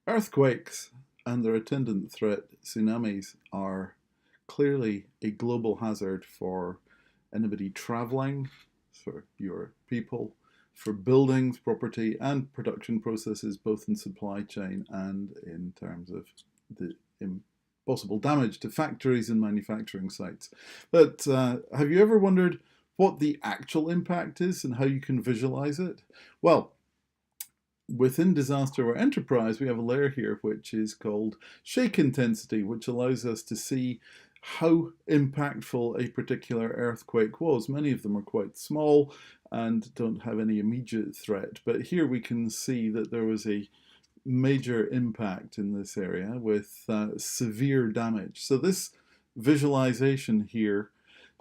Earthquakes and their attendant threat, tsunamis, are clearly a global hazard for anybody traveling, for your people, for buildings, property, and production processes, both in supply chain and in terms of the possible damage to factories and manufacturing sites. But have you ever wondered what the actual impact is and how you can visualize it? Well, within DisasterAWARE Enterprise, we have a layer here which is called shake intensity, which allows us to see how impactful a particular earthquake was. Many of them are quite small and don't have any immediate threat, but here we can see that there was a major impact in this area with severe damage. So this visualization here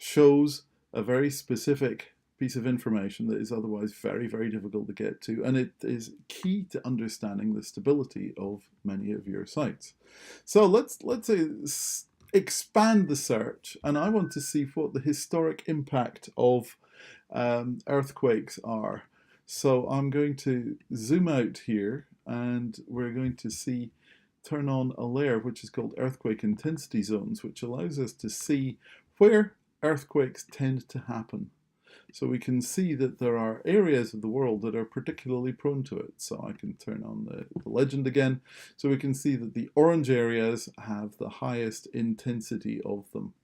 shows a very specific piece of information that is otherwise very, very difficult to get to, and it is key to understanding the stability of many of your sites. So let's say expand the search, and I want to see what the historic impact of earthquakes are. So I'm going to zoom out here, and we're going to turn on a layer which is called earthquake intensity zones, which allows us to see where earthquakes tend to happen. So we can see that there are areas of the world that are particularly prone to it. So I can turn on the legend again. So we can see that the orange areas have the highest intensity of them.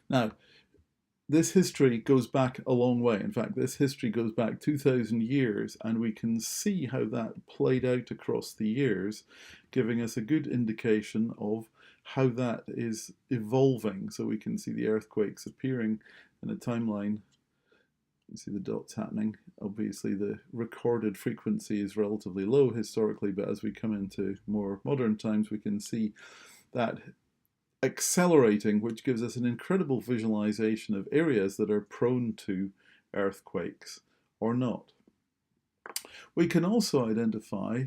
Now, this history goes back a long way. In fact, this history goes back 2,000 years, and we can see how that played out across the years, giving us a good indication of how that is evolving. So we can see the earthquakes appearing in a timeline. You see the dots happening. Obviously, the recorded frequency is relatively low historically, but as we come into more modern times, we can see that accelerating, which gives us an incredible visualization of areas that are prone to earthquakes or not. We can also identify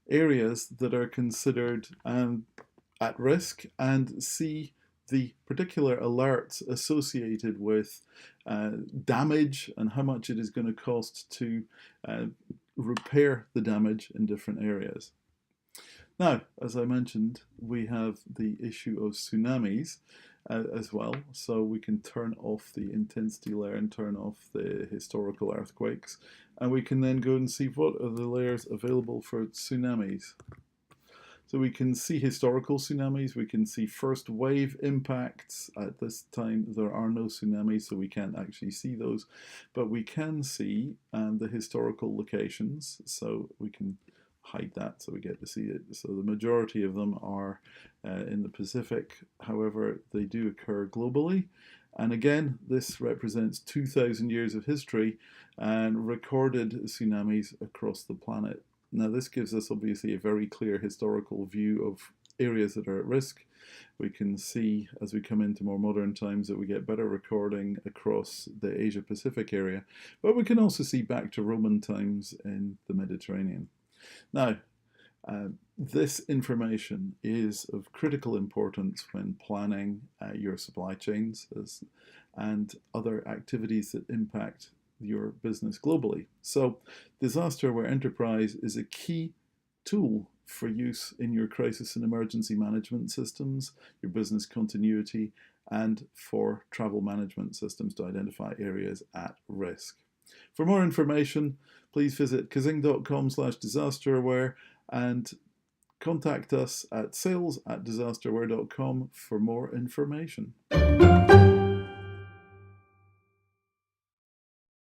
areas that are considered at risk and see the particular alerts associated with damage and how much it is going to cost to repair the damage in different areas. Now, as I mentioned, we have the issue of tsunamis as well, so we can turn off the intensity layer and turn off the historical earthquakes, and we can then go and see what are the layers available for tsunamis. So we can see historical tsunamis, we can see first wave impacts. At this time there are no tsunamis, so we can't actually see those, but we can see the historical locations, so we can hide that so we get to see it. So the majority of them are in the Pacific, however they do occur globally. And again, this represents 2,000 years of history and recorded tsunamis across the planet. Now this gives us obviously a very clear historical view of areas that are at risk. We can see as we come into more modern times that we get better recording across the Asia Pacific area, but we can also see back to Roman times in the Mediterranean. Now, this information is of critical importance when planning your supply chains and other activities that impact your business globally. So DisasterAWARE Enterprise is a key tool for use in your crisis and emergency management systems, your business continuity, and for travel management systems to identify areas at risk. For more information, please visit kazing.com/disasteraware and contact us at sales@disasteraware.com for more information.